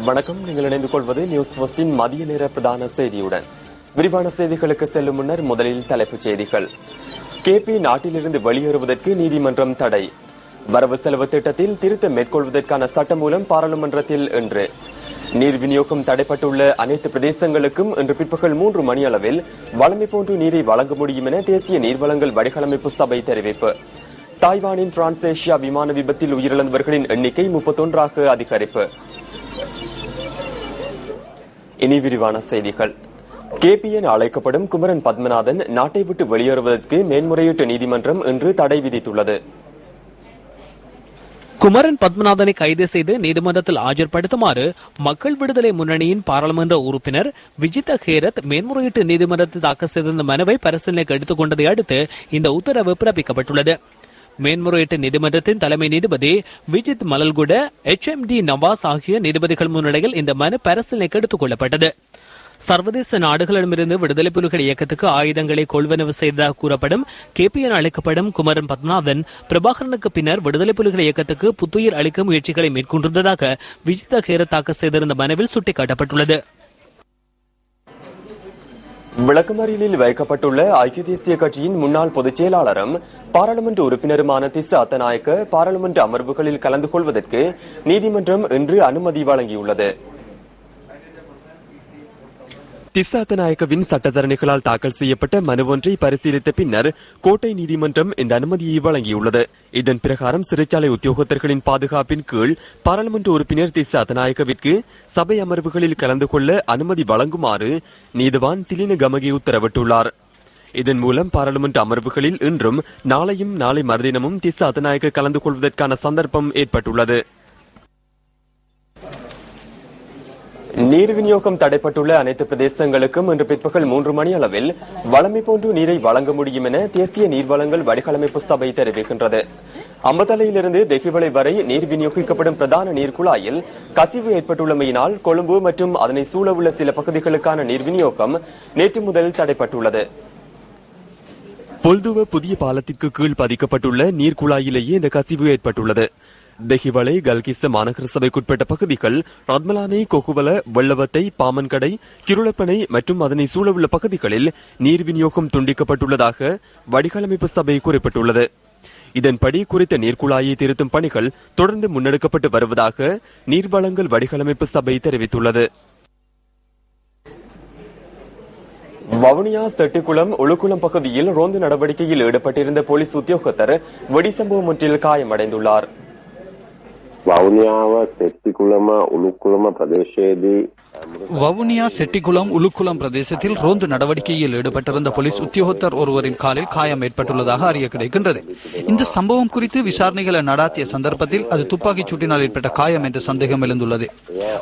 வணக்கம். நீங்கள் இணைந்து கொள்வது நியூஸ் போஸ்டின் மதிய நேர பிரதான செய்தியுடன். விரிவான செய்திகளுக்கு செல்லும் முன்னர் முதலில் தலைப்புச் செய்திகள். கேபி நாட்டிலிருந்து வெளியேறுவதற்கு நீதிமன்றம் தடை. வரவு செலவு திட்டத்தில் திருத்தம் மேற்கொள்வதற்கான சட்டமூலம் பாராளுமன்றத்தில் இன்று. நீர் விநியோகம் தடைப்பட்டுள்ள அனைத்து பிரதேசங்களுக்கும் இன்று பிற்பகல் 3 மணி அளவில் வழமை போன்று நீரை வழங்க முடியும் என தேசிய நீர்வளங்கள் வடிகளமைப்பு சபை தெரிவிப்பு. தாய்வானின் டிரான்ஸ்ஏசியா விமான விபத்தில் உயிரிழந்தவர்களின் எண்ணிக்கை 31ஆக அதிகரிப்பு. இனி விரிவான செய்திகள். கேபி என அழைக்கப்படும் குமரன் பத்மநாதன் நாட்டை விட்டு வெளியேறுவதற்கு மேன்முறையீட்டு நீதிமன்றம் இன்று தடை விதித்துள்ளது. குமரன் பத்மநாதனை கைது செய்து நீதிமன்றத்தில் ஆஜர்படுத்துமாறு மக்கள் விடுதலை முன்னணியின் பாராளுமன்ற உறுப்பினர் விஜித ஹேரத் மேன்முறையீட்டு நீதிமன்றத்தில் தாக்கல் செய்திருந்த மனுவை பரிசீலனைக்கு எடுத்துக் கொண்டதை அடுத்து இந்த உத்தரவு பிறப்பிக்கப்பட்டுள்ளது. மேன்முறையீட்டு நீதிமன்றத்தின் தலைமை நீதிபதி விஜித் மலல்குட, HMD நவாஸ் ஆகிய நீதிபதிகள் முன்னிலையில் இந்த மனு பரிசீலனைக்கு எடுத்துக் கொள்ளப்பட்டது. சர்வதேச நாடுகளிடமிருந்து விடுதலை புலிகள் இயக்கத்துக்கு ஆயுதங்களை கொள்வனவு செய்ததாக கூறப்படும் கேபி என அழைக்கப்படும் குமரன் பத்மநாதன் பிரபாகரனுக்கு பின்னர் விடுதலை புலிகள் இயக்கத்துக்கு புத்துயிர் அளிக்கும் முயற்சிகளை மேற்கொண்டிருந்ததாக விஜித ஹேரத் தாக்கல் செய்திருந்த மனுவில் சுட்டிக்காட்டப்பட்டுள்ளது. விளக்கமறியலில் வைக்கப்பட்டுள்ள ஐக்கிய தேசிய கட்சியின் முன்னாள் பொதுச் செயலாளரும் பாராளுமன்ற உறுப்பினருமான திஸ்ஸ அத்தநாயக்க பாராளுமன்ற அமர்வுகளில் கலந்து கொள்வதற்கு நீதிமன்றம் இன்று அனுமதி வழங்கியுள்ளது. திஸ்ஸ அத்தநாயக்கவின் சட்டத்தரணிகளால் தாக்கல் செய்யப்பட்ட மனு ஒன்றை பரிசீலித்த பின்னர் கோட்டை நீதிமன்றம் இந்த அனுமதியை வழங்கியுள்ளது. இதன் பிரகாரம் சிறைச்சாலை உத்தியோகத்தர்களின் பாதுகாப்பின் கீழ் பாராளுமன்ற உறுப்பினர் திஸ்ஸ அத்தநாயக்கவிற்கு சபை அமர்வுகளில் கலந்து கொள்ள அனுமதி வழங்குமாறு நீதிவான் திலின கமகி உத்தரவிட்டுள்ளார். இதன் மூலம் பாராளுமன்ற அமர்வுகளில் இன்றும் நாளையும் நாளை மறுதினமும் திஸ்ஸ அத்தநாயக்க கலந்து கொள்வதற்கான சந்தர்ப்பம் ஏற்பட்டுள்ளது. நீர் விநியோகம் தடைப்பட்டுள்ள அனைத்து பிரதேசங்களுக்கும் இன்று பிற்பகல் 3 மணி அளவில் வழமை போன்று நீரை வழங்க முடியும் என தேசிய நீர்வளங்கள் வடிகளமைப்பு சபை தெரிவிக்கின்றது. அம்பத்தலையிலிருந்து தெஹிவளை வரை நீர் விநியோகிக்கப்படும் பிரதான நீர்க்குழாயில் கசிவு ஏற்பட்டுள்ளமையினால் கொழும்பு மற்றும் அதனை சூழவுள்ள சில பகுதிகளுக்கான நீர் விநியோகம் நேற்று முதல் தடைப்பட்டுள்ளது. பொல்துவ புதிய பாலத்திற்கு கீழ் பதிக்கப்பட்டுள்ள நீர்க்குழாயிலேயே இந்த கசிவு ஏற்பட்டுள்ளது. தெஹிவளை, கல்கிஸ்ஸ மாநகர சபைக்குட்பட்ட பகுதிகள் ரத்மலானை, கொகுவல, வெள்ளவத்தை, பாமன்கடை, கிருளப்பனை மற்றும் அதனை சூழவுள்ள பகுதிகளில் நீர் விநியோகம் துண்டிக்கப்பட்டுள்ளதாக வடிகளமைப்பு சபை குறிப்பிட்டுள்ளது. இதன்படி குறித்த நீர்க்குழாயை திருத்தும் பணிகள் தொடர்ந்து முன்னெடுக்கப்பட்டு வருவதாக நீர்வளங்கள் வடிகளமைப்பு சபை தெரிவித்துள்ளது. வவுனியா செட்டிக்குளம் உளுக்குளம் பகுதியில் ரோந்து நடவடிக்கையில் ஈடுபட்டிருந்த போலீஸ் உத்தியோகத்தர் வெடிசம்பவம் ஒன்றில் காயமடைந்துள்ளார். வவுனியா செட்டிக்குளம் உளுக்குளம் பிரதேசத்தில் ரோந்து நடவடிக்கையில் ஈடுபட்டிருந்த போலீஸ் உத்தியோகத்தர் ஒருவரின் காலில் காயம் ஏற்பட்டுள்ளதாக அறிய கிடைக்கின்றது. இந்த சம்பவம் குறித்து விசாரணைகளை நடாத்திய சந்தர்ப்பத்தில் அது துப்பாக்கிச் சூட்டினால் ஏற்பட்ட காயம் என்ற சந்தேகம் எழுந்துள்ளது.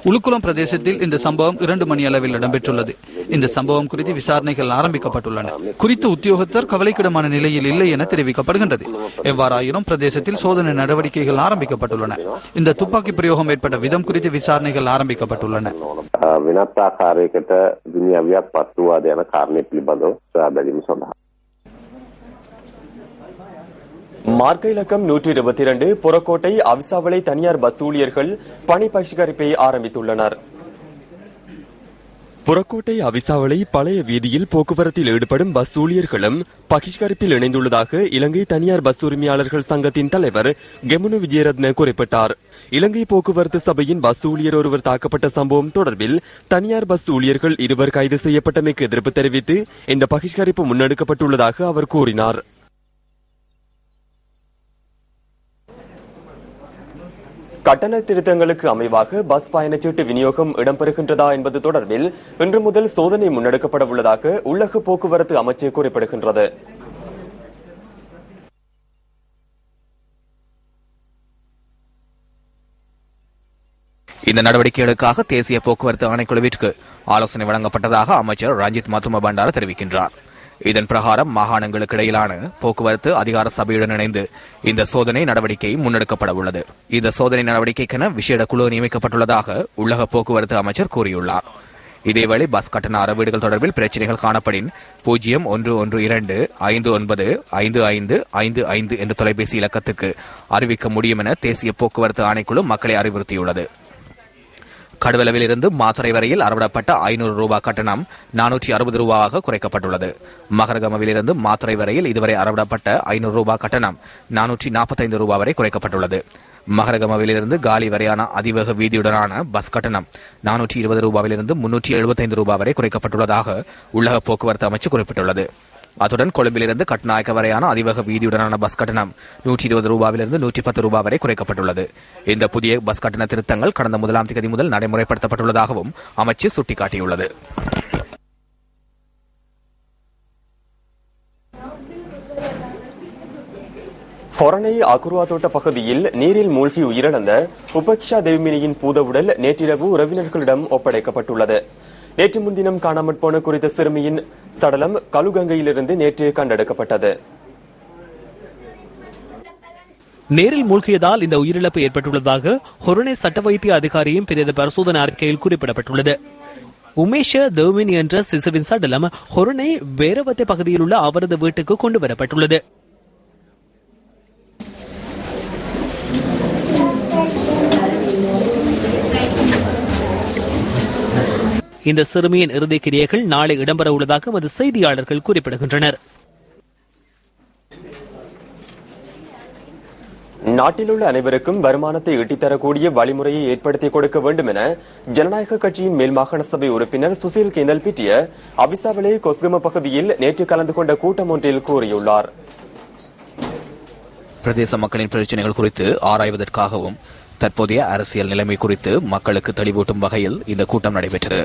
உளுக்குளம் பிரதேசத்தில் இந்த சம்பவம் 2 மணி அளவில் இடம்பெற்றுள்ளது. இந்த சம்பவம் குறித்து விசாரணைகள் ஆரம்பிக்கப்பட்டுள்ளன. குறித்த உத்தியோகத்தர் கவலைக்கிடமான நிலையில் இல்லை என தெரிவிக்கப்படுகின்றது. எவ்வாறாயினும் பிரதேசத்தில் சோதனை நடவடிக்கைகள் ஆரம்பிக்கப்பட்டுள்ளன. இந்த துப்பாக்கி பிரயோகம் ஏற்பட்ட விதம் குறித்து விசாரணைகள் ஆரம்பிக்கப்பட்டுள்ளன. மார்க்க இலக்கம் 122 புறக்கோட்டை அவிசாவளை தனியார் பஸ் ஊழியர்கள் பணி பகிஷ்கரிப்பை ஆரம்பித்துள்ளனர். புறக்கோட்டை அவிசாவளை பழைய வீதியில் போக்குவரத்தில் ஈடுபடும் பஸ் ஊழியர்களும் பகிஷ்கரிப்பில் இணைந்துள்ளதாக இலங்கை தனியார் பஸ் உரிமையாளர்கள் சங்கத்தின் தலைவர் கெமுனு விஜயரத்ன குறிப்பிட்டார். இலங்கை போக்குவரத்து சபையின் பஸ் ஊழியர் ஒருவர் தாக்கப்பட்ட சம்பவம் தொடர்பில் தனியார் பஸ் ஊழியர்கள் 2 கைது செய்யப்பட்டமைக்கு எதிர்ப்பு தெரிவித்து இந்த பகிஷ்கரிப்பு முன்னெடுக்கப்பட்டுள்ளதாக அவர் கூறினார். கட்டண திருத்தங்களுக்கு அமைவாக பஸ் பயணச்சீட்டு விநியோகம் இடம்பெறுகின்றதா என்பது தொடர்பில் இன்று முதல் சோதனை முன்னெடுக்கப்பட உள்ளதாக உள்ளக போக்குவரத்து அமைச்சு குறிப்பிடுகின்றது. இந்த நடவடிக்கைகளுக்காக தேசிய போக்குவரத்து ஆணைக்குழுவிற்கு ஆலோசனை வழங்கப்பட்டதாக அமைச்சர் ரஞ்சித் மத்தும பண்டார தெரிவிக்கின்றார். இதன் பிரகாரம் மாகாணங்களுக்கு இடையிலான போக்குவரத்து அதிகார சபையுடன் இணைந்து இந்த சோதனை நடவடிக்கை முன்னெடுக்கப்பட உள்ளது. இந்த சோதனை நடவடிக்கைக்கென விசேட குழு நியமிக்கப்பட்டுள்ளதாக உள்ளக போக்குவரத்து அமைச்சர் கூறியுள்ளார். இதேவேளை பஸ் கட்டண அறவீடுகள் தொடர்பில் பிரச்சினைகள் காணப்படின் 0112595555 என்ற தொலைபேசி இலக்கத்துக்கு அறிவிக்க முடியும் என தேசிய போக்குவரத்து ஆணைக்குழு மக்களை அறிவுறுத்தியுள்ளது. கடுவலவில் இருந்து மாத்தறை வரையில் அறவிடப்பட்ட 500 ரூபாய் கட்டணம் 460 ரூபாயாக குறைக்கப்பட்டுள்ளது. மகரகமவில் இருந்து மாத்தறை வரையில் இதுவரை அறவிடப்பட்ட 500 ரூபாய் கட்டணம் 445 ரூபாய் வரை குறைக்கப்பட்டுள்ளது. மகரகமவிலிருந்து காலி வரையான அதிவேக வீதியுடனான பஸ் கட்டணம் 420 ரூபாயிலிருந்து 375 ரூபாய் வரை குறைக்கப்பட்டுள்ளதாக உள்ளக போக்குவரத்து அமைச்சு குறிப்பிட்டுள்ளது. அத்துடன் கொழும்பிலிருந்து கட்நாயக்க வரையான அதிவேக வீதியுடனான பஸ் கட்டணம் 120 ரூபாயிலிருந்து 110 ரூபாய் வரை குறைக்கப்பட்டுள்ளது. இந்த புதிய பஸ் கட்டண திருத்தங்கள் கடந்த 1ஆம் தேதி முதல் நடைமுறைப்படுத்தப்பட்டுள்ளதாகவும் அமைச்சு சுட்டிக்காட்டியுள்ளது. பொரணை அகுர்வா தோட்ட பகுதியில் நீரில் மூழ்கி உயிரிழந்த உபக்ஷா தேவிமினியின் பூதவுடல் நேற்றிரவு உறவினர்களிடம் ஒப்படைக்கப்பட்டுள்ளது. நேற்று முன்தினம் காணாமற் போன குறித்த சிறுமியின் சடலம் கலுகங்கையிலிருந்து நேற்று கண்டெடுக்கப்பட்டது. நேரில் மூழ்கியதால் இந்த உயிரிழப்பு ஏற்பட்டுள்ளதாக ஹொரணை சட்ட வைத்திய அதிகாரியின் பிரேத பரிசோதனை அறிக்கையில் குறிப்பிடப்பட்டுள்ளது. உமேஷ தேவிமினி என்ற சிசுவின் சடலம் ஹொரணை வேரவத்தை பகுதியில் உள்ள அவரது வீட்டுக்கு கொண்டு வரப்பட்டுள்ளது. இந்த சிறுமியின் இறுதி கிரியைகள் நாளை இடம்பெற உள்ளதாக எமது செய்தியாளர்கள் குறிப்பிடுகின்றனர். நாட்டில் உள்ள அனைவருக்கும் வருமானத்தை ஈட்டித்தரக்கூடிய வழிமுறையை ஏற்படுத்தி கொடுக்க வேண்டும் என ஜனநாயக கட்சியின் மேல் மாகாண சபை உறுப்பினர் சுசில் கேந்தல் பிட்டிய அபிசாவளை கொஸ்கம பகுதியில் நேற்று கலந்து கொண்ட கூட்டம் ஒன்றில் கூறியுள்ளார். பிரதேச மக்களின் பிரச்சினைகள் குறித்து ஆராய்வதற்காகவும் தற்போதைய அரசியல் நிலைமை குறித்து மக்களுக்கு தெளிவூட்டும் வகையில் இந்த கூட்டம் நடைபெற்றது.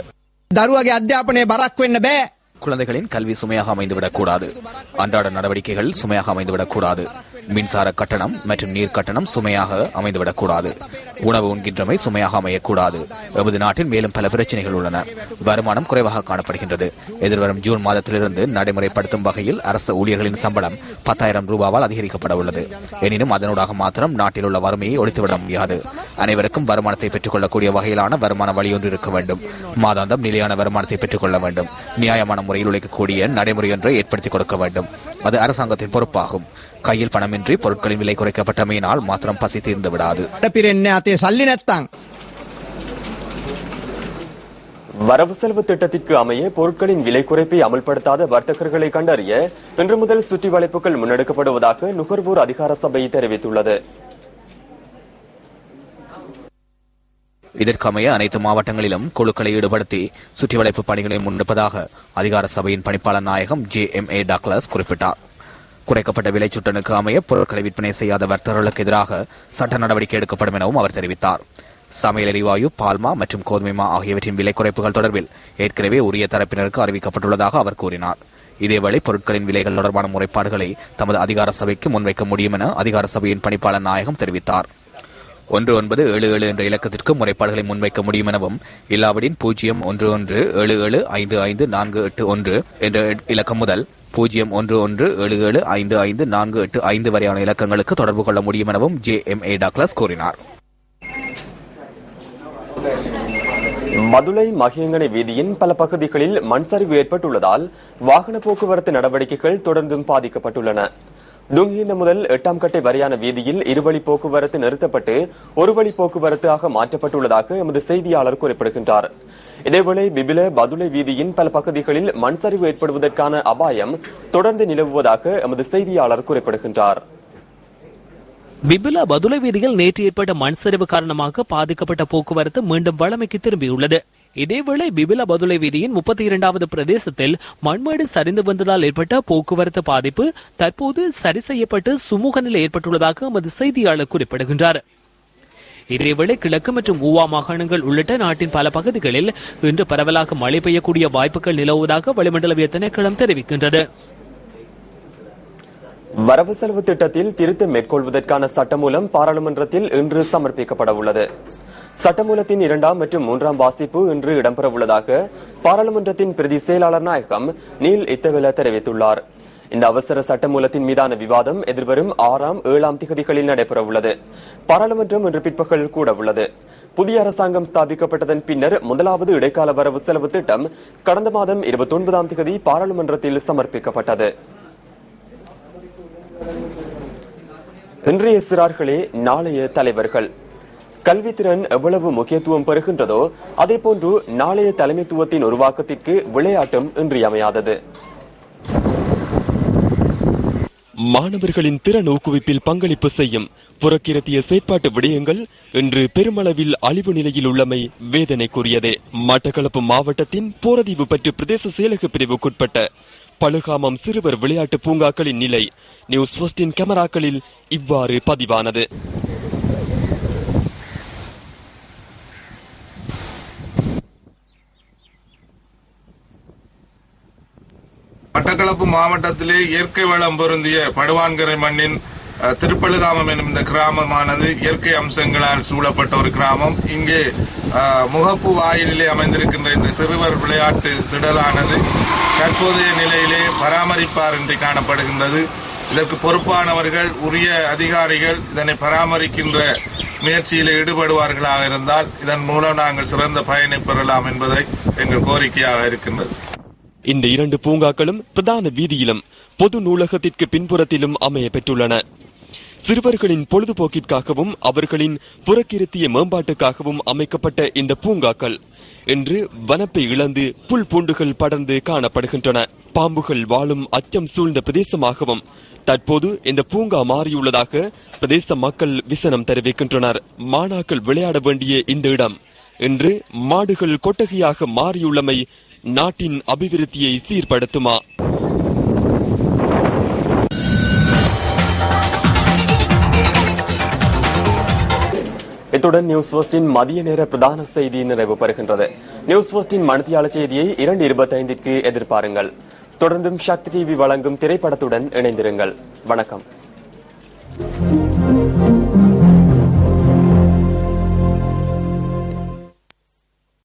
දරුවගේ අධ්‍යාපනය බරක් වෙන්න බෑ. குழந்தைகளின் கல்வி சுமையாக அமைந்துவிடக் கூடாது. அன்றாட நடவடிக்கைகள் சுமையாக அமைந்துவிடக் கூடாது. மின்சார கட்டணம் மற்றும் நீர் கட்டணம் சுமையாக அமைந்துவிடக் கூடாது. உணவு உண்கின்றமை சுமையாக அமையக்கூடாது. எமது நாட்டில் மேலும் பல பிரச்சனைகள் உள்ளன. வருமானம் குறைவாக காணப்படுகின்றது. எதிர்வரும் ஜூன் மாதத்திலிருந்து நடைமுறைப்படுத்தும் வகையில் அரசு ஊழியர்களின் சம்பளம் 10,000 ரூபாவால் அதிகரிக்கப்பட உள்ளது. எனினும் அதனூடாக மாத்திரம் நாட்டில் உள்ள வறுமையை ஒழித்துவிட முடியாது. அனைவருக்கும் வருமானத்தை பெற்றுக் கொள்ளக்கூடிய வகையிலான வருமான வழியொன்று இருக்க வேண்டும். மாதாந்தம் நிலையான வருமானத்தை பெற்றுக் கொள்ள வேண்டும். நியாயமான முறையில் உழைக்கக்கூடிய நடைமுறை ஒன்றை ஏற்படுத்திக் கொடுக்க வேண்டும். அது அரசாங்கத்தின் பொறுப்பாகும். கையில் பணமின்றி பொருட்களின் விலை குறைக்கப்பட்டமையினால் மாத்திரம் பசி தீர்ந்து விடாது. வரவு செலவு திட்டத்திற்கு அமைய பொருட்களின் விலை குறைப்பை அமல்படுத்தாத வர்த்தகர்களை கண்டறிய இன்று முதல் சுற்றி வளைப்புகள் முன்னெடுக்கப்படுவதாக நுகர்வோர் அதிகார சபை தெரிவித்துள்ளது. இதற்கமைய அனைத்து மாவட்டங்களிலும் குழுக்களை ஈடுபடுத்தி சுற்றி வளைப்பு பணிகளை முன்னெடுப்பதாக அதிகார சபையின் பணிப்பாளர் நாயகம் JMA டக்ளஸ் குறிப்பிட்டார். குறைக்கப்பட்ட விலை சுட்டனுக்கு அமைய பொருட்களை விற்பனை செய்யாத வர்த்தகர்களுக்கு எதிராக சட்ட நடவடிக்கை எடுக்கப்படும் எனவும் அவர் தெரிவித்தார். சமையல் எரிவாயு, பால்மா மற்றும் கோதுமைமா ஆகியவற்றின் விலை குறைப்புகள் தொடர்பில் ஏற்கனவே உரிய தரப்பினருக்கு அறிவிக்கப்பட்டுள்ளதாக அவர் கூறினார். இதேவேளை பொருட்களின் விலைகள் தொடர்பான முறைப்பாடுகளை தமது அதிகார சபைக்கு முன்வைக்க முடியும் என அதிகார சபையின் பணிப்பாளர் நாயகம் தெரிவித்தார். 1977 என்ற இலக்கத்திற்கு முறைப்பாடுகளை முன்வைக்க முடியும் எனவும், இல்லாவிடின் 0117755481 என்ற இலக்கம் முதல் 0117755485 வரையான இலக்கங்களுக்கு தொடர்பு கொள்ள முடியும் எனவும் JMA டக்ளஸ் கூறினார். மதுளை மகியங்கனை வீதியின் பல பகுதிகளில் மண் சரிவு ஏற்பட்டுள்ளதால் வாகன போக்குவரத்து நடவடிக்கைகள் தொடர்ந்தும் பாதிக்கப்பட்டுள்ளன. துங்கிந்த முதல் 8ஆம் கட்டை வரையான வீதியில் இருவழி போக்குவரத்து நிறுத்தப்பட்டு ஒருவழி போக்குவரத்தாக மாற்றப்பட்டுள்ளதாக எமது செய்தியாளர் குறிப்பிடுகின்றார். இதேவேளை பிபில பதுளை வீதியின் பல பகுதிகளில் மண் சரிவு ஏற்படுவதற்கான அபாயம் தொடர்ந்து நிலவுவதாக எமது செய்தியாளர் குறிப்பிடுகின்றார். பிபில பதுளை வீதியில் நேற்று ஏற்பட்ட மண் சரிவு காரணமாக பாதிக்கப்பட்ட போக்குவரத்து மீண்டும் வழமைக்கு திரும்பியுள்ளது. இதேவேளை பிபில பதுளை வீதியின் 32வது பிரதேசத்தில் மண்மேடு சரிந்து வந்ததால் ஏற்பட்ட போக்குவரத்து பாதிப்பு தற்போது சரி செய்யப்பட்டு சுமூக நிலை ஏற்பட்டுள்ளதாக எமது செய்தியாளர் குறிப்பிடுகின்றார். இதேவேளை கிழக்கு மற்றும் ஊவா மாகாணங்கள் உள்ளிட்ட நாட்டின் பல பகுதிகளில் இன்று பரவலாக மழை பெய்யக்கூடிய வாய்ப்புகள் நிலவுவதாக வளிமண்டலவிய திணைக்களம் தெரிவிக்கின்றது. வரவு செலவு திட்டத்தில் திருத்தம் மேற்கொள்வதற்கான சட்டமூலம் பாராளுமன்றத்தில் இன்று சமர்ப்பிக்கப்பட உள்ளது. சட்டமூலத்தின் 2ஆம் மற்றும் 3ஆம் வாசிப்பு இன்று இடம்பெறவுள்ளதாக பாராளுமன்றத்தின் பிரதி செயலாளர் நாயகம் நீல் இத்தவெல தெரிவித்துள்ளார். இந்த அவசர சட்டமூலத்தின் மீதான விவாதம் எதிர்வரும் 6ஆம் 7ஆம் திகதிகளில் நடைபெறவுள்ளது. பாராளுமன்றம் இன்று பிற்பகல் கூட உள்ளது. புதிய அரசாங்கம் ஸ்தாபிக்கப்பட்டதன் பின்னர் முதலாவது இடைக்கால வரவு செலவு திட்டம் கடந்த மாதம் 29ஆம் திகதி பாராளுமன்றத்தில் சமர்ப்பிக்கப்பட்டது. இன்றைய சிறார்களே நாளைய தலைவர்கள். கல்வித்திறன் எவ்வளவு முக்கியத்துவம் பெறுகின்றதோ அதேபோன்று நாளைய தலைமைத்துவத்தின் உருவாக்கத்திற்கு விளையாட்டும் இன்றியமையாதது. மாணவர்களின் திறன் ஊக்குவிப்பில் பங்களிப்பு செய்யும் புறக்கிரத்திய செயற்பாட்டு விடயங்கள் இன்று பெருமளவில் அழிவு நிலையில் உள்ளமை வேதனைக்குரியதே. மட்டக்களப்பு மாவட்டத்தின் போரதீவு பற்று பிரதேச செயலக பிரிவுக்குட்பட்ட பழுகாமம் சிறுவர் விளையாட்டு பூங்காக்களின் நிலை நியூஸ் ஃபர்ஸ்டின் கேமராக்களில் இவ்வாறு பதிவானது. மட்டக்களப்பு மாவட்டத்திலே இயற்கை வளம் பொருந்திய படுவான்கரை மண்ணின் திருப்பழுகாமம் எனும் இந்த கிராமமானது இயற்கை அம்சங்களால் சூழப்பட்ட ஒரு கிராமம். இங்கே முகப்பு வாயிலே அமைந்திருக்கின்ற இந்த சிறுவர் விளையாட்டு திடலானது தற்போதைய நிலையிலே பராமரிப்பாரின்றி காணப்படுகின்றது. இதற்கு பொறுப்பானவர்கள் உரிய அதிகாரிகள் இதனை பராமரிக்கின்ற முயற்சியில் ஈடுபடுவார்களாக இருந்தால் இதன் மூலம் நாங்கள் சிறந்த பயனை பெறலாம் என்பதை எங்கள் கோரிக்கையாக இருக்கின்றது. இந்த இரண்டு பூங்காக்களும் பிரதான வீதியிலும் பொது நூலகத்திற்கு பின்புறத்திலும் அமைய பெற்றுள்ளன. சிறுவர்களின் பொழுதுபோக்கிற்காகவும் அவர்களின் புறக்கிருத்திய மேம்பாட்டுக்காகவும் அமைக்கப்பட்ட இந்த பூங்காக்கள் இன்று வனப்பை இழந்து புல் பூண்டுகள் படர்ந்து காணப்படுகின்றன. பாம்புகள் வாழும் அச்சம் சூழ்ந்த பிரதேசமாகவும் தற்போது இந்த பூங்கா மாறியுள்ளதாக பிரதேச மக்கள் விசனம் தெரிவிக்கின்றனர். மாணாக்கள் விளையாட வேண்டிய இந்த இடம் இன்று மாடுகள் கொட்டகையாக மாறியுள்ளமை நாட்டின் அபிவிருத்தியை சீர்படுத்துமா? இத்துடன் நியூஸ் ஃபர்ஸ்டின் மதிய நேர பிரதான செய்தி நிறைவு பெறுகின்றது. நியூஸ் ஃபர்ஸ்டின் மணித்தியாளர் செய்தியை 2:25க்கு எதிர்பாருங்கள். தொடர்ந்தும் சக்தி டிவி வழங்கும் திரைப்படத்துடன் இணைந்திருங்கள். வணக்கம்.